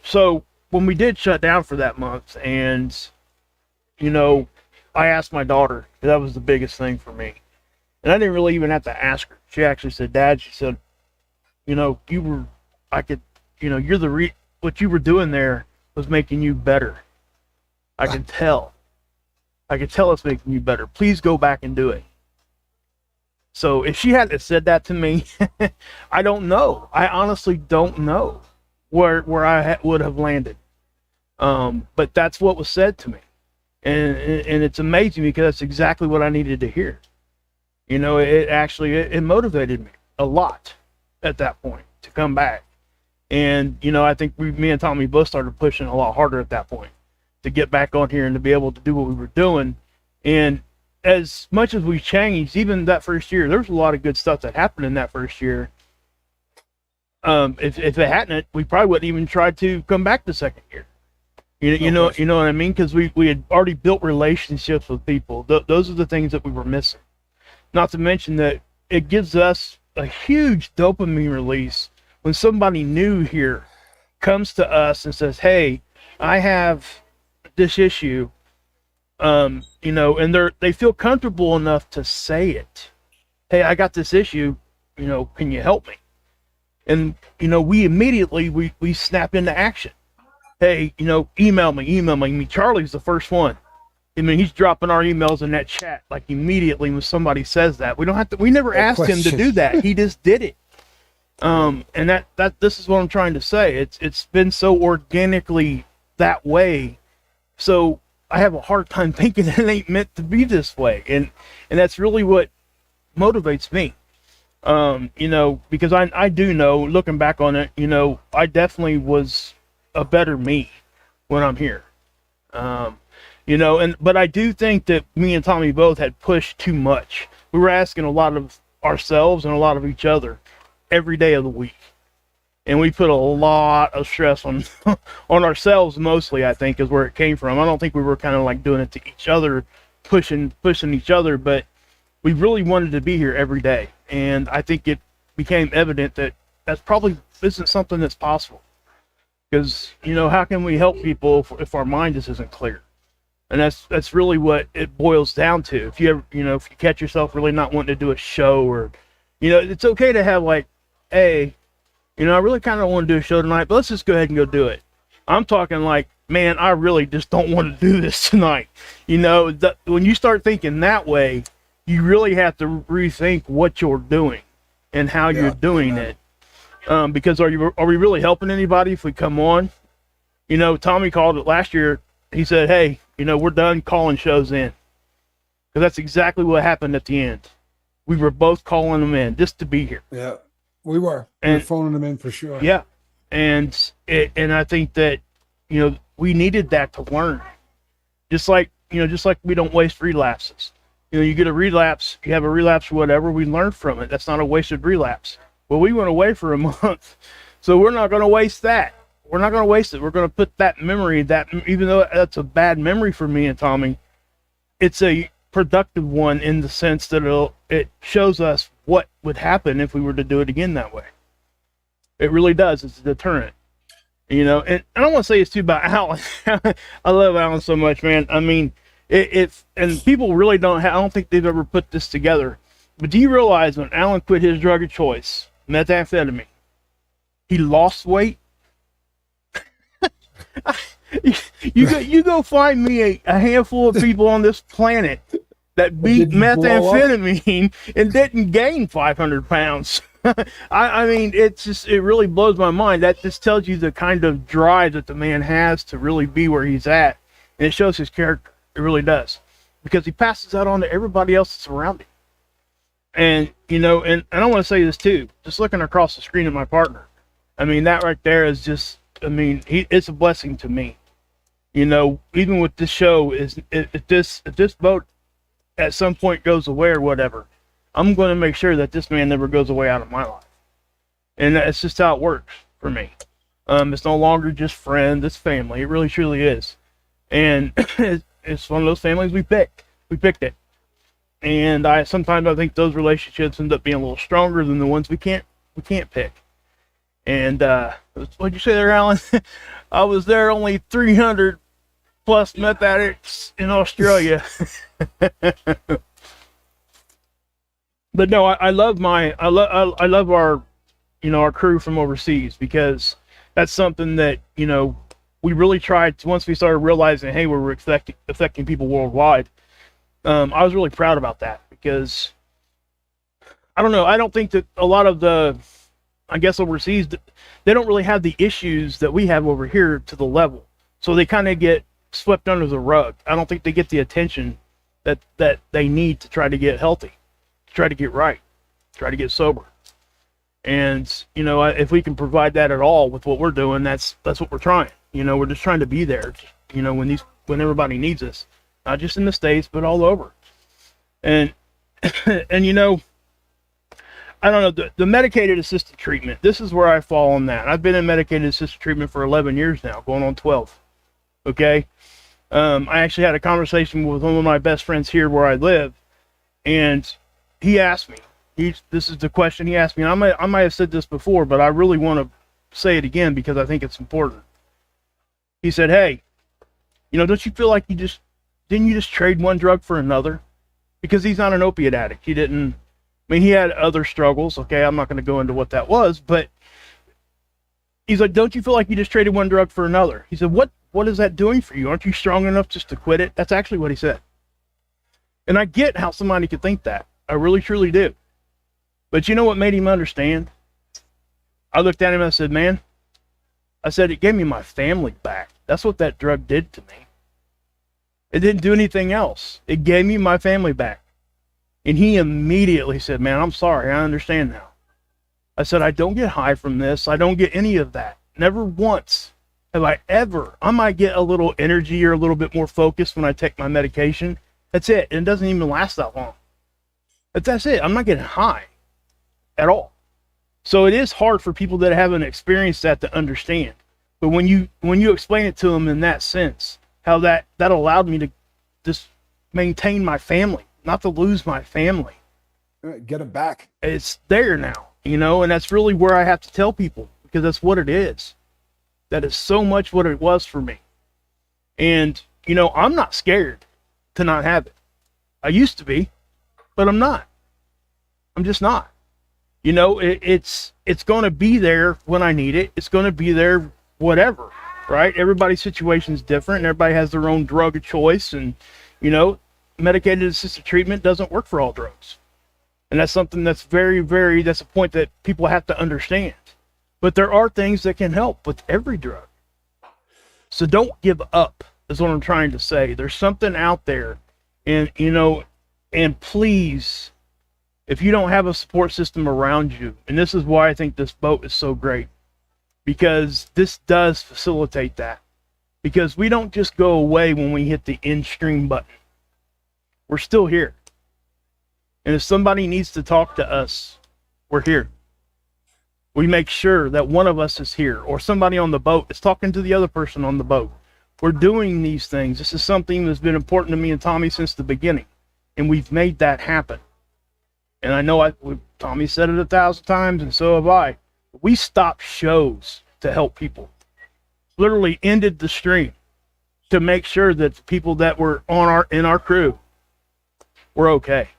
so when we did shut down for that month, and I asked my daughter, that was the biggest thing for me. And I didn't really even have to ask her. She actually said, Dad, she said, what you were doing there was making you better. I can tell it's making you better. Please go back and do it. So if she hadn't said that to me, I don't know. I honestly don't know where I would have landed. But that's what was said to me. And it's amazing because that's exactly what I needed to hear. It motivated me a lot at that point to come back. And, I think me and Tommy both started pushing a lot harder at that point to get back on here and to be able to do what we were doing. And as much as we changed, even that first year, there was a lot of good stuff that happened in that first year. If it hadn't, we probably wouldn't even try to come back the second year. You know what I mean? Because we had already built relationships with people. Those are the things that we were missing. Not to mention that it gives us a huge dopamine release when somebody new here comes to us and says, "Hey, I have this issue," and they feel comfortable enough to say it. "Hey, I got this issue. Can you help me?" And we immediately we snap into action. Hey, email me. Charlie's the first one. He's dropping our emails in that chat like immediately when somebody says that. We never asked him to do that. He just did it. And this is what I'm trying to say. It's been so organically that way. So I have a hard time thinking it ain't meant to be this way. And that's really what motivates me. Because I do know, looking back on it, I definitely was a better me when I'm here. But I do think that me and Tommy both had pushed too much. We were asking a lot of ourselves and a lot of each other every day of the week. And we put a lot of stress on on ourselves mostly, I think, is where it came from. I don't think we were kind of like doing it to each other, pushing each other, but we really wanted to be here every day. And I think it became evident that that's probably isn't something that's possible. Because, how can we help people if our mind just isn't clear? And that's really what it boils down to. If you ever, if you catch yourself really not wanting to do a show, or, it's okay to have like, hey, I really kind of want to do a show tonight, but let's just go ahead and go do it. I'm talking like, man, I really just don't want to do this tonight. When you start thinking that way, you really have to rethink what you're doing and how you're doing it. Because are we really helping anybody if we come on? Tommy called it last year. He said, hey, we're done calling shows in. Because that's exactly what happened at the end. We were both calling them in just to be here. Yeah, we were. We were phoning them in for sure. Yeah. And I think that, we needed that to learn. Just like we don't waste relapses. You get a relapse, you have a relapse or whatever, we learn from it. That's not a wasted relapse. Well, we went away for a month, so we're not going to waste that. We're not going to waste it. We're going to put that memory, that even though that's a bad memory for me and Tommy, it's a productive one in the sense that it shows us what would happen if we were to do it again that way. It really does. It's a deterrent. And I don't want to say it's too about Alan. I love Alan so much, man. I mean, and people really I don't think they've ever put this together. But do you realize when Alan quit his drug of choice, methamphetamine, he lost weight? you go find me a handful of people on this planet that beat methamphetamine and didn't gain 500 pounds. I mean, it really blows my mind. That just tells you the kind of drive that the man has to really be where he's at. And it shows his character. It really does. Because he passes that on to everybody else that's around him. And, and I want to say this too, just looking across the screen at my partner. I mean, that right there is just, it's a blessing to me. Even with this show, if this boat at some point goes away or whatever, I'm going to make sure that this man never goes away out of my life. And that's just how it works for me. It's no longer just friends, it's family. It really, truly is. And it's one of those families we picked. We picked it. And sometimes I think those relationships end up being a little stronger than the ones we can't pick. And what'd you say there, Alan? I was there only 300 plus meth addicts in Australia. But no, I love our, our crew from overseas, because that's something that, we really tried to, once we started realizing, hey, we're affecting people worldwide. I was really proud about that, because I don't know. I don't think that a lot of the, I guess overseas, they don't really have the issues that we have over here to the level. So they kind of get swept under the rug. I don't think they get the attention that they need to try to get healthy, to try to get right, try to get sober. And, if we can provide that at all with what we're doing, that's what we're trying. We're just trying to be there, when everybody needs us, not just in the States, but all over. And, and, I don't know, the medicated assisted treatment, this is where I fall on that. I've been in medicated assisted treatment for 11 years now, going on 12. Okay. I actually had a conversation with one of my best friends here where I live, and he asked me, this is the question he asked me. And I might have said this before, but I really want to say it again because I think it's important. He said, hey, don't you feel like didn't you just trade one drug for another? Because he's not an opiate addict. He had other struggles. Okay. I'm not going to go into what that was, but he's like, don't you feel like you just traded one drug for another? He said, what is that doing for you? Aren't you strong enough just to quit it? That's actually what he said. And I get how somebody could think that. I really, truly do. But you know what made him understand? I looked at him and I said, man, it gave me my family back. That's what that drug did to me. It didn't do anything else. It gave me my family back. And he immediately said, man, I'm sorry. I understand now. I said, I don't get high from this. I don't get any of that. Never once have I might get a little energy or a little bit more focus when I take my medication. That's it. And it doesn't even last that long. But that's it. I'm not getting high at all. So it is hard for people that haven't experienced that to understand. But when you explain it to them in that sense, how that allowed me to just maintain my family, not to lose my family. Get them back. It's there now, and that's really where I have to tell people, because that's what it is. That is so much what it was for me. And, I'm not scared to not have it. I used to be, but I'm not. I'm just not. It's going to be there when I need it. It's going to be there, whatever, right? Everybody's situation is different, and everybody has their own drug of choice. And, medicated assisted treatment doesn't work for all drugs. And that's something that's that's a point that people have to understand. But there are things that can help with every drug. So don't give up, is what I'm trying to say. There's something out there. And, and please, if you don't have a support system around you, and this is why I think this boat is so great, because this does facilitate that. Because we don't just go away when we hit the end stream button. We're still here. And if somebody needs to talk to us, we're here. We make sure that one of us is here, or somebody on the boat is talking to the other person on the boat. We're doing these things. This is something that's been important to me and Tommy since the beginning. And we've made that happen. And I know Tommy said it 1,000 times, and so have I. We stopped shows to help people. Literally ended the stream to make sure that the people that were in our crew were okay.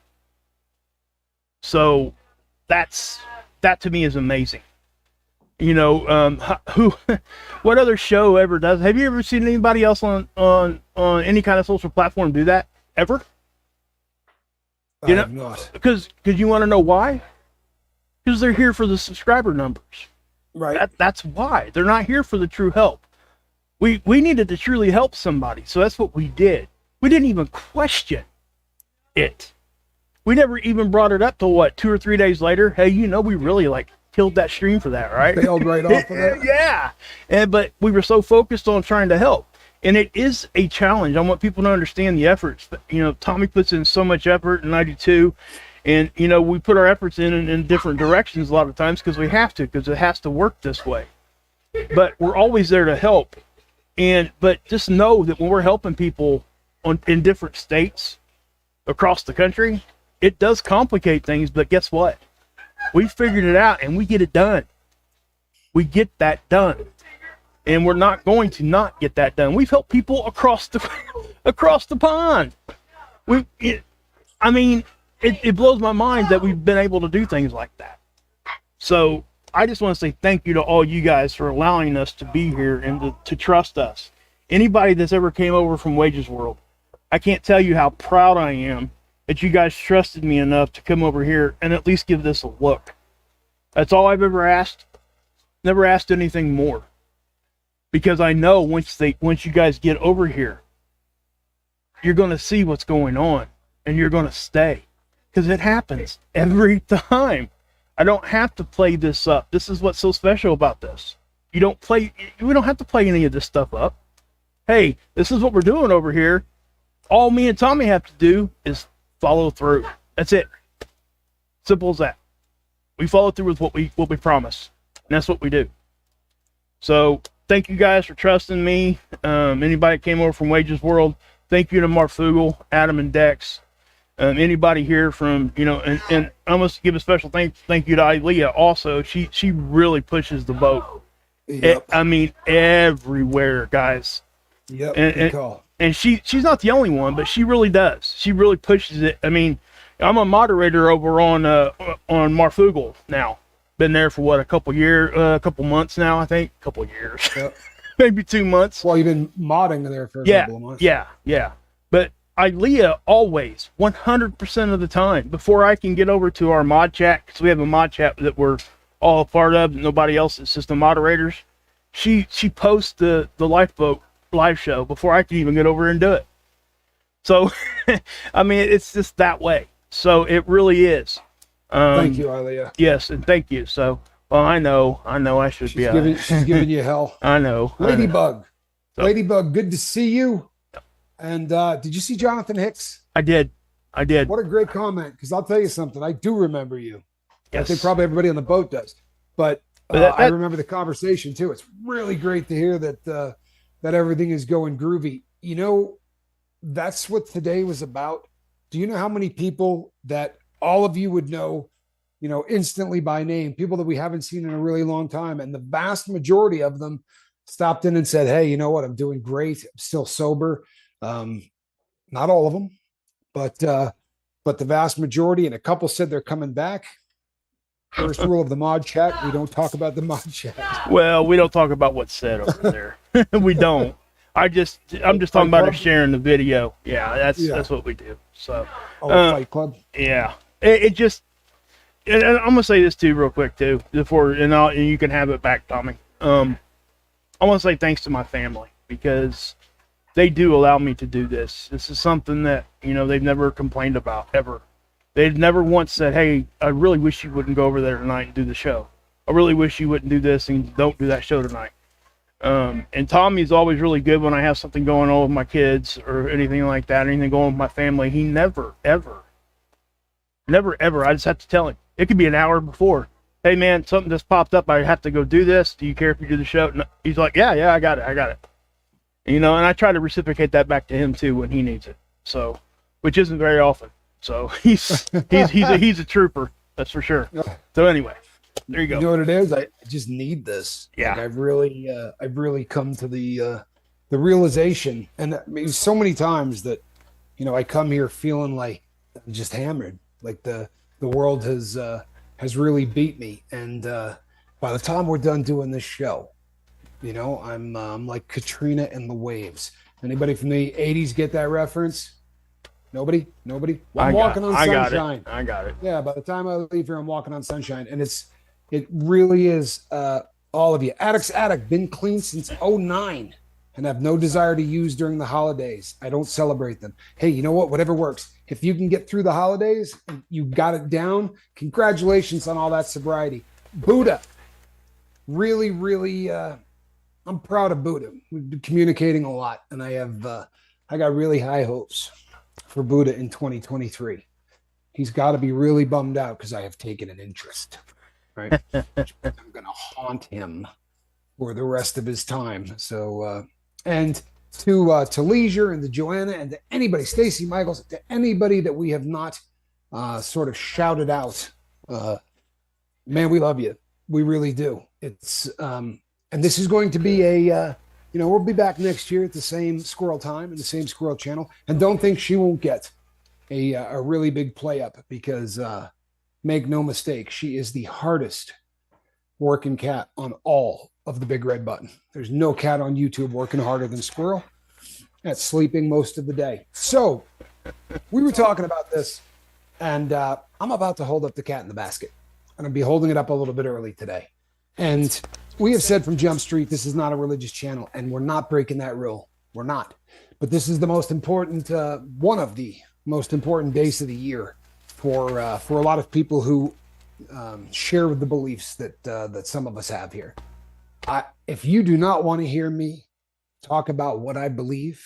So that to me is amazing. What other show ever does? Have you ever seen anybody else on any kind of social platform do that ever? I have not. Because you want to know why? Because they're here for the subscriber numbers. Right. That's why. They're not here for the true help. We needed to truly help somebody, so that's what we did. We didn't even question it. We never even brought it up till 2 or 3 days later. Hey, we really killed that stream for that, right? Bailed right off of that. Yeah. But we were so focused on trying to help. And it is a challenge. I want people to understand the efforts. Tommy puts in so much effort, and I do too. And, we put our efforts in different directions a lot of times because we have to, because it has to work this way. But we're always there to help. But just know that when we're helping people in different states across the country, it does complicate things. But guess what? We figured it out, and we get it done. We get that done. And we're not going to not get that done. We've helped people across the pond. It blows my mind that we've been able to do things like that. So I just want to say thank you to all you guys for allowing us to be here and to trust us. Anybody that's ever came over from Wages World, I can't tell you how proud I am that you guys trusted me enough to come over here and at least give this a look. That's all I've ever asked. Never asked anything more. Because I know once you guys get over here, you're going to see what's going on and you're going to stay. Because it happens every time. I don't have to play this up. This is what's so special about this. We don't have to play any of this stuff up. Hey, this is what we're doing over here. All me and Tommy have to do is follow through. That's it. Simple as that. We follow through with what we promise. And that's what we do. So thank you guys for trusting me. Anybody that came over from Wages World, thank you to Mark Fugel, Adam, and Dex. Anybody here from, and I must give a special thank you to Ilea also. She really pushes the boat. Yep. Everywhere, guys. Yep. Good call. And she's not the only one, but she really does. She really pushes it. I'm a moderator over on Marfugel now. Been there for a couple months now, I think. Couple years. Yep. Maybe 2 months. Well, you've been modding there for a couple of months. Yeah. But Ilea always, 100% of the time, before I can get over to our mod chat, because we have a mod chat that we're all a part of, nobody else, it's just the moderators. She posts the lifeboat live show before I can even get over and do it. So, it's just that way. So it really is. Thank you, Ilea. Yes, and thank you. So, well, I know I should be. She's giving you hell. I know. Ladybug. So, Ladybug, good to see you. And did you see Jonathan Hicks? I did. What a great comment, because I'll tell you something. I do remember you. Yes. I think probably everybody on the boat does. But I remember the conversation, too. It's really great to hear that everything is going groovy. That's what today was about. Do you know how many people that all of you would know, instantly by name, people that we haven't seen in a really long time? And the vast majority of them stopped in and said, hey, you know what? I'm doing great. I'm still sober. Not all of them, but the vast majority, and a couple said they're coming back. First rule of the mod chat: we don't talk about the mod chat. Well, we don't talk about what's said over there. We don't. I'm just talking about us sharing the video. Yeah, that's what we do. So, Fight Club. Yeah, it just. And I'm gonna say this too, real quick too, before and you can have it back, Tommy. I want to say thanks to my family because they do allow me to do this. This is something that they've never complained about ever. They've never once said, "Hey, I really wish you wouldn't go over there tonight and do the show. I really wish you wouldn't do this and don't do that show tonight." And Tommy's always really good when I have something going on with my kids or anything like that, anything going on with my family. He never, ever, I just have to tell him. It could be an hour before. Hey man, something just popped up. I have to go do this. Do you care if you do the show? No. He's like, yeah, I got it. And I try to reciprocate that back to him too when he needs it. So, which isn't very often. So he's a trooper. That's for sure. So anyway, there you go. You know what it is? I just need this. Yeah. Like I've really come to the realization, and I mean, so many times that, I come here feeling like I'm just hammered. Like the world has really beat me. And by the time we're done doing this show, I'm like Katrina and the waves. Anybody from the 80s get that reference? Nobody? Well, I'm walking on sunshine. I got it. Yeah, by the time I leave here, I'm walking on sunshine. And it really is all of you. Addict's Addict, been clean since 2009 and have no desire to use during the holidays. I don't celebrate them. Hey, you know what? Whatever works. If you can get through the holidays and you got it down, congratulations on all that sobriety. Buddha, really, really, I'm proud of Buddha. We've been communicating a lot, and I got really high hopes for Buddha in 2023. He's got to be really bummed out because I have taken an interest, right? I'm going to haunt him for the rest of his time. So, and to Leisure and to Joanna and to anybody, Stacy Michaels, to anybody that we have not sort of shouted out, man, we love you. We really do. It's and this is going to be we'll be back next year at the same squirrel time and the same squirrel channel. And don't think she won't get a really big play up because make no mistake, she is the hardest working cat on all of the big red button. There's no cat on YouTube working harder than Squirrel at sleeping most of the day. So we were talking about this, and I'm about to hold up the cat in the basket. I'm going to be holding it up a little bit early today. And we have said from Jump Street, this is not a religious channel, and we're not breaking that rule. We're not. But this is the most important, one of the most important days of the year for a lot of people who share the beliefs that some of us have here. If you do not want to hear me talk about what I believe,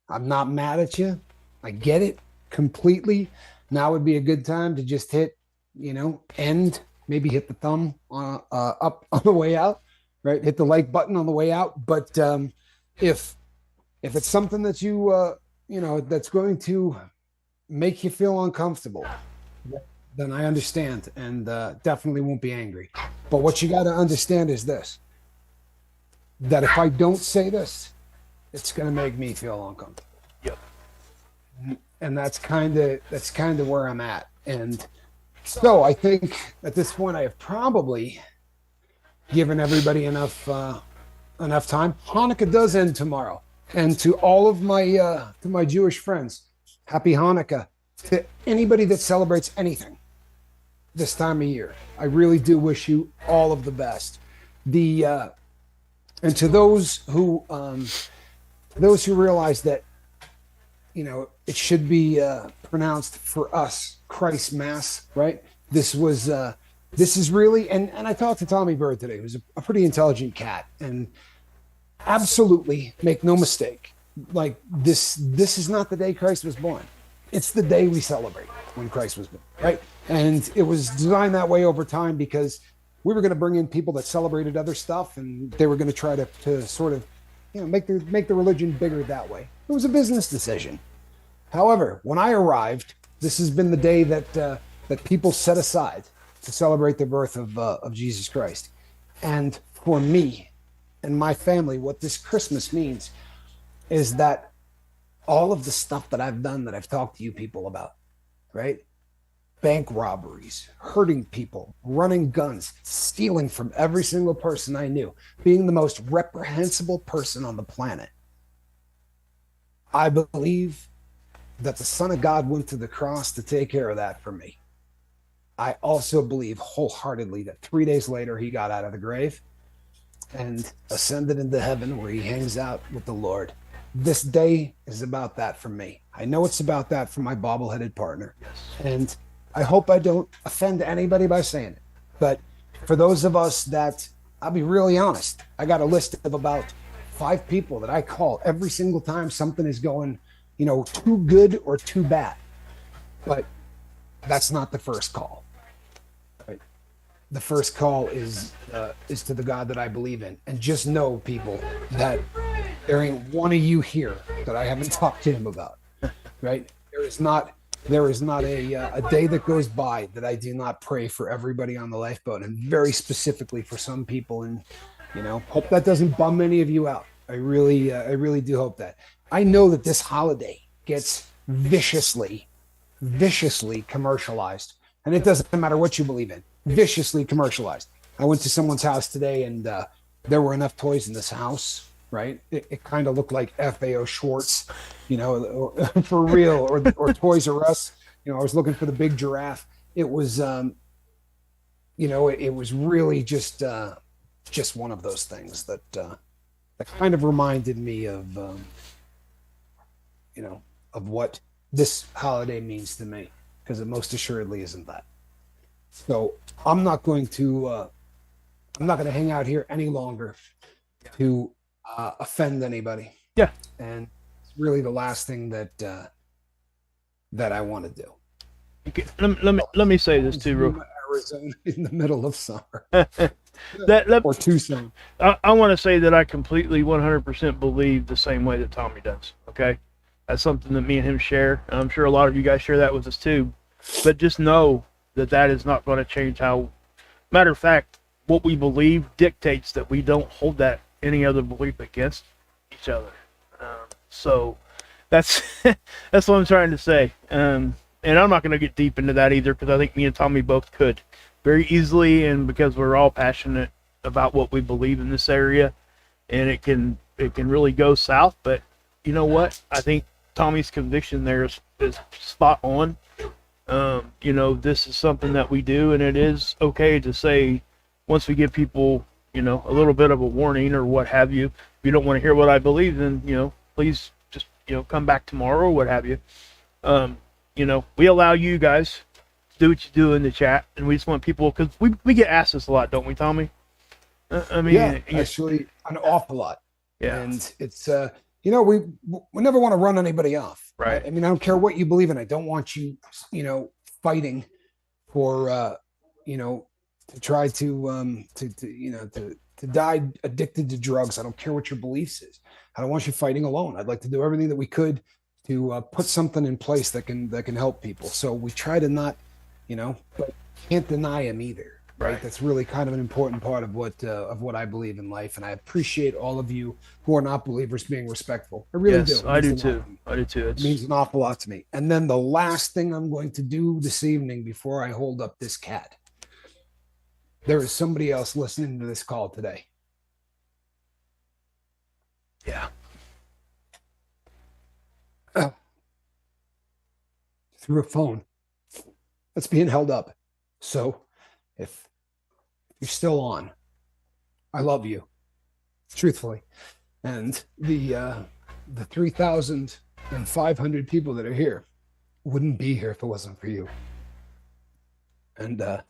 I'm not mad at you. I get it completely. Now would be a good time to just hit, end. Maybe hit the thumb up on the way out, right? Hit the like button on the way out. But if it's something that you that's going to make you feel uncomfortable, then I understand and definitely won't be angry. But what you got to understand is this: that if I don't say this, it's going to make me feel uncomfortable. Yep. And that's kind of where I'm at. And so I think at this point I have probably given everybody enough time. Hanukkah does end tomorrow, and to all of my Jewish friends, happy Hanukkah. To anybody that celebrates anything this time of year, I really do wish you all of the best. And to those who realize that it should be pronounced for us Christ Mass, right? This is really, and I talked to Tommy Bird today, who's a pretty intelligent cat, and absolutely make no mistake, like this is not the day Christ was born. It's the day we celebrate when Christ was born, right? And it was designed that way over time because we were going to bring in people that celebrated other stuff, and they were going to try to sort of, make the religion bigger that way. It was a business decision. However, when I arrived, this has been the day that people set aside to celebrate the birth of Jesus Christ. And for me and my family, what this Christmas means is that all of the stuff that I've done that I've talked to you people about, right? Bank robberies, hurting people, running guns, stealing from every single person I knew, being the most reprehensible person on the planet. I believe that the Son of God went to the cross to take care of that for me. I also believe wholeheartedly that 3 days later he got out of the grave and ascended into heaven where he hangs out with the Lord. This day is about that for me. I know it's about that for my bobble-headed partner. And I hope I don't offend anybody by saying it. But for those of us that, I'll be really honest, I got a list of about 5 people that I call every single time something is going, too good or too bad. But that's not the first call. Right? The first call is to the God that I believe in. And just know, people, that there ain't one of you here that I haven't talked to him about. Right? There is not a day that goes by that I do not pray for everybody on the lifeboat, and very specifically for some people. And hope that doesn't bum any of you out. I really do hope that. I know that this holiday gets viciously commercialized, and it doesn't matter what you believe in. Viciously commercialized. I went to someone's house today, and there were enough toys in this house. Right? It kind of looked like FAO Schwartz, for real, or Toys R Us. I was looking for the big giraffe. It was, it was really just one of those things that kind of reminded me of, of what this holiday means to me, because it most assuredly isn't that. So I'm not going to hang out here any longer to offend anybody. Yeah. And it's really the last thing that I want to do. Okay. Let me say this too, real. Arizona in the middle of summer. Or Tucson. I want to say that I completely 100% believe the same way that Tommy does. Okay. That's something that me and him share. I'm sure a lot of you guys share that with us too. But just know that is not going to change how, matter of fact, what we believe dictates that we don't hold that any other belief against each other. So that's that's what I'm trying to say. And I'm not going to get deep into that either, because I think me and Tommy both could very easily, and because we're all passionate about what we believe in this area, and it can really go south. But you know what? I think Tommy's conviction there is spot on. This is something that we do, and it is okay to say, once we give people a little bit of a warning or what have you. If you don't want to hear what I believe, then, please just, come back tomorrow or what have you. We allow you guys to do what you do in the chat, and we just want people, because we get asked this a lot, don't we, Tommy? Actually, an awful lot. Yeah. And it's, we never want to run anybody off. Right. I don't care what you believe in. I don't want you, fighting for, to try to die addicted to drugs. I don't care what your beliefs is. I don't want you fighting alone. I'd like to do everything that we could to put something in place that can help people. So we try to not, but can't deny him either. Right. That's really kind of an important part of what I believe in life. And I appreciate all of you who are not believers being respectful. I really do. I do too. I do too. It means an awful lot to me. And then the last thing I'm going to do this evening before I hold up this cat, there is somebody else listening to this call today. Yeah. Through a phone that's being held up. So if you're still on, I love you, truthfully. And the 3,500 people that are here wouldn't be here if it wasn't for you. And I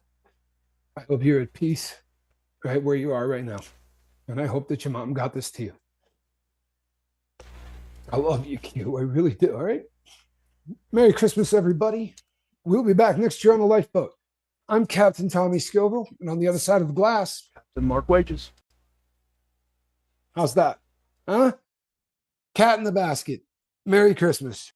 hope you're at peace right where you are right now. And I hope that your mom got this to you. I love you, Q. I really do. All right. Merry Christmas, everybody. We'll be back next year on the lifeboat. I'm Captain Tommy Scoville, and on the other side of the glass, Captain Mark Wages. How's that? Huh? Cat in the basket. Merry Christmas.